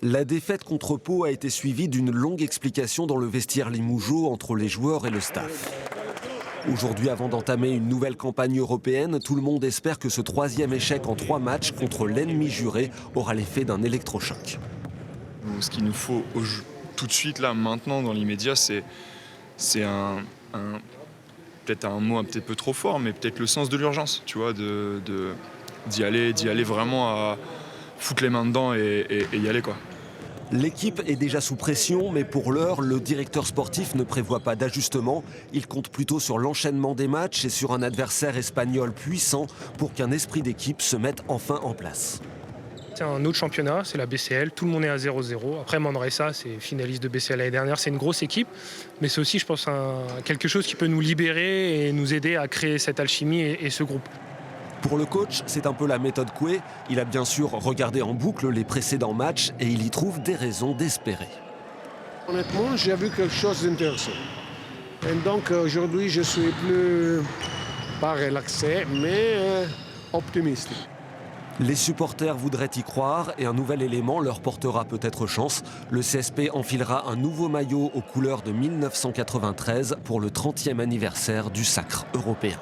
La défaite contre Pau a été suivie d'une longue explication dans le vestiaire limougeaud entre les joueurs et le staff. Aujourd'hui, avant d'entamer une nouvelle campagne européenne, tout le monde espère que ce troisième échec en 3 matchs contre l'ennemi juré aura l'effet d'un électrochoc. Ce qu'il nous faut tout de suite, là, maintenant, dans l'immédiat, c'est peut-être un mot un petit peu trop fort, mais peut-être le sens de l'urgence, tu vois, d'y aller vraiment à foutre les mains dedans et y aller, quoi. L'équipe est déjà sous pression, mais pour l'heure, le directeur sportif ne prévoit pas d'ajustement. Il compte plutôt sur l'enchaînement des matchs et sur un adversaire espagnol puissant pour qu'un esprit d'équipe se mette enfin en place. C'est un autre championnat, c'est la BCL, tout le monde est à 0-0. Après Manresa, c'est finaliste de BCL l'année dernière, c'est une grosse équipe, mais c'est aussi, je pense, quelque chose qui peut nous libérer et nous aider à créer cette alchimie et ce groupe. Pour le coach, c'est un peu la méthode Coué. Il a bien sûr regardé en boucle les précédents matchs et il y trouve des raisons d'espérer. Honnêtement, j'ai vu quelque chose d'intéressant. Et donc aujourd'hui, je suis plus, pas relaxé, mais optimiste. Les supporters voudraient y croire et un nouvel élément leur portera peut-être chance. Le CSP enfilera un nouveau maillot aux couleurs de 1993 pour le 30e anniversaire du sacre européen.